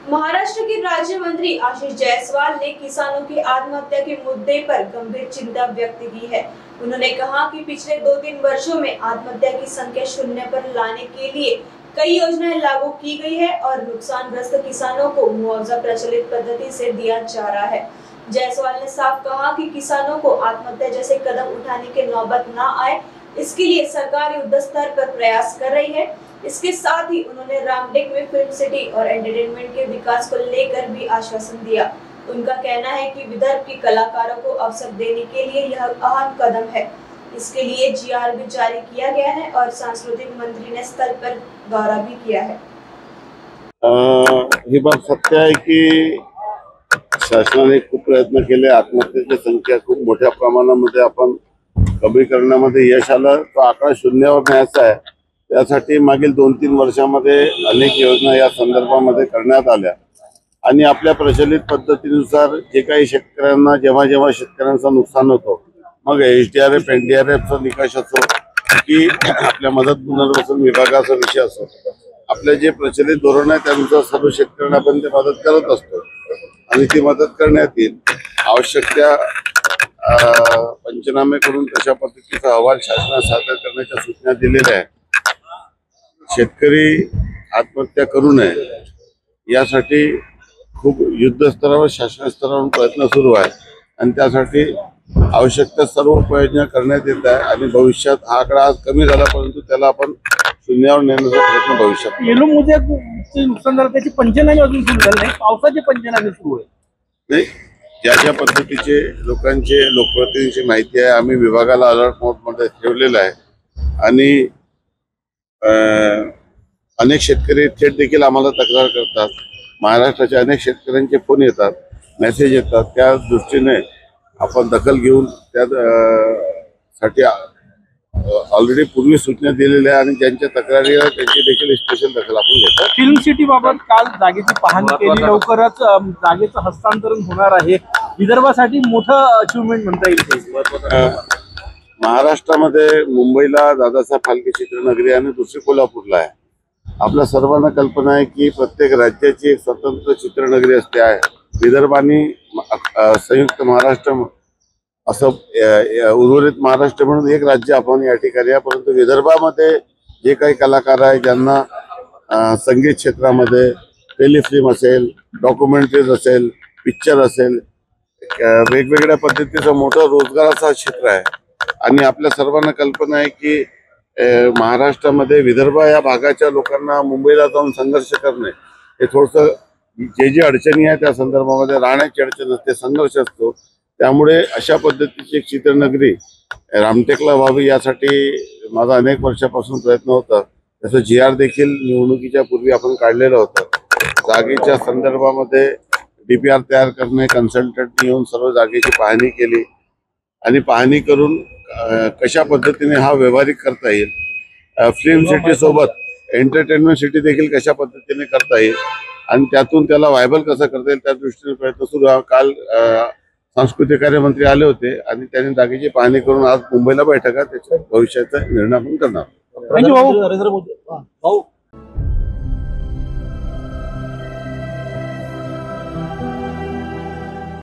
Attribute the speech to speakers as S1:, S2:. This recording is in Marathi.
S1: महाराष्ट्र के राज्य मंत्री आशीष जायसवाल ने किसानों की आत्महत्या के मुद्दे पर गंभीर चिंता व्यक्त की है। उन्होंने कहा कि पिछले 2-3 वर्षों में आत्महत्या की संख्या शून्य पर लाने के लिए कई योजनाएं लागू की गई है और नुकसानग्रस्त किसानों को मुआवजा प्रचलित पद्धति से दिया जा रहा है। जायसवाल ने साफ कहा कि किसानों को आत्महत्या जैसे कदम उठाने की नौबत न आए, इसके लिए सरकार युद्ध स्तर पर प्रयास कर रही है। इसके साथ ही उन्होंने रामटेक में फिल्म सिटी और एंटरटेनमेंट के विकास को लेकर भी आश्वासन दिया। उनका कहना है कि विदर्भ के कलाकारों को अवसर देने के लिए यह अहम कदम है। इसके लिए जीआर भी जारी किया गया है और सांस्कृतिक मंत्री ने स्थल पर दौरा भी किया है।
S2: ही बात सत्य आहे की शासनाने खूप प्रयत्न केले, आत्महत्येची संख्या खूप मोठ्या प्रमाणामध्ये आपण कमी करण्यामध्ये यश आलं। तो आकडा शून्यावर न्यायचा आहे, त्यासाठी मागील 2-3 वर्षांमध्ये अनेक योजना या संदर्भामध्ये करण्यात आल्या आणि आपल्या प्रचलित पद्धतीनुसार जे काही शेतकऱ्यांना जेव्हा शेतकऱ्यांचं नुकसान होतं, मग HDRF NDRFचा निकष असो की आपल्या मदत पुनर्वसन विभागाचा विषय असो, आपले जे प्रचलित धोरण आहे त्यानुसार सर्व शेतकऱ्यांना आपण ते मदत करत असतो आणि ती मदत करण्यात येईल। आवश्यक त्या पंचनामे करून तशा पद्धतीचा अहवाल शासनास सादर करण्याच्या सूचना दिलेल्या आहेत। शेतकरी आत्महत्या करू नये यासाठी खूप युद्ध स्तरावर शासन स्तरावर प्रयत्न सुरू आहे आणि त्यासाठी आवश्यक त्या सर्व उपाययोजना करण्यात येत आहे आणि भविष्यात हा आकडा आज कमी झाला, परंतु त्याला आपण शून्यावर नेण्याचा प्रयत्न भविष्यात।
S3: येलोमध्ये नुकसान झालं त्याचे पंचनामे अजून सुरू झाले नाही, पावसाचे पंचनामे सुरू आहे
S2: नाही। ज्या पद्धतीचे लोकांचे लोकप्रतिनिधींची माहिती आहे, आम्ही विभागाला अलर्ट मोडमध्ये ठेवलेला आहे आणि अनेक शेतकरी थेट देखील आम्हाला तक्रार करतात। महाराष्ट्राच्या अनेक शेतकऱ्यांचे फोन येतात, मेसेज येतात, त्या दृष्टीने आपण दखल घेऊन त्यासाठी ऑलरेडी पूर्वी सूचना दिलेल्या आहे आणि ज्यांच्या तक्रारी आहेत त्यांची देखील स्पेशल दखल आपण घेतो।
S3: फिल्म सिटी बाबत काल जागेची पाहणी केली, लवकरच जागेचं हस्तांतरण होणार आहे। विदर्भासाठी मोठं अचिव्हमेंट म्हणता येईल।
S2: महाराष्ट्रामध्ये मुंबईला दादासाहेब फाळके चित्रनगरी आणि दुसरी कोल्हापूरला आहे। आपल्या सर्वांना कल्पना आहे की प्रत्येक राज्याची एक स्वतंत्र चित्रनगरी असते आहे। विदर्भ आणि संयुक्त महाराष्ट्र असं उर्वरित महाराष्ट्र म्हणून एक राज्य आपण या ठिकाणी आहे, परंतु विदर्भामध्ये जे काही कलाकार आहे ज्यांना संगीत क्षेत्रामध्ये टेलिफिल्म असेल, डॉक्युमेंटरीज असेल, पिक्चर असेल, वेगवेगळ्या पद्धतीचं मोठं रोजगाराचं क्षेत्र आहे आणि आपल्या सर्वांना कल्पना आहे की महाराष्ट्रामध्ये विदर्भ या भागाच्या लोकांना मुंबईला जाऊन संघर्ष करणे हे थोडंसं जे अडचणी आहे त्या संदर्भामध्ये राहण्याची अडचण असते, संघर्ष असतो। त्यामुळे अशा पद्धतीची एक चित्रनगरी रामटेकला व्हावी यासाठी माझा अनेक वर्षापासून प्रयत्न होता। त्याचं GR देखील निवडणुकीच्या पूर्वी आपण काढलेलं होतं। जागेच्या संदर्भामध्ये DPR तयार करणे, कन्सल्टंट येऊन सर्व जागेची पाहणी केली आणि पाहणी करून कशा पद्धतीने हा व्यवहारिक करता येईल, फिल्म सिटी सोबत एंटरटेनमेंट सिटी देखील कशा पद्धतीने करता येईल आणि त्यातून त्याला व्हायबल कसं करता येईल त्या दृष्टीने प्रयत्न सुरू आहे। काल सांस्कृतिक कार्यमंत्री आले होते आणि त्यांनी जागेची पाहणी करून आज मुंबईला बैठका त्याच्या भविष्याचा निर्णय आपण करणार।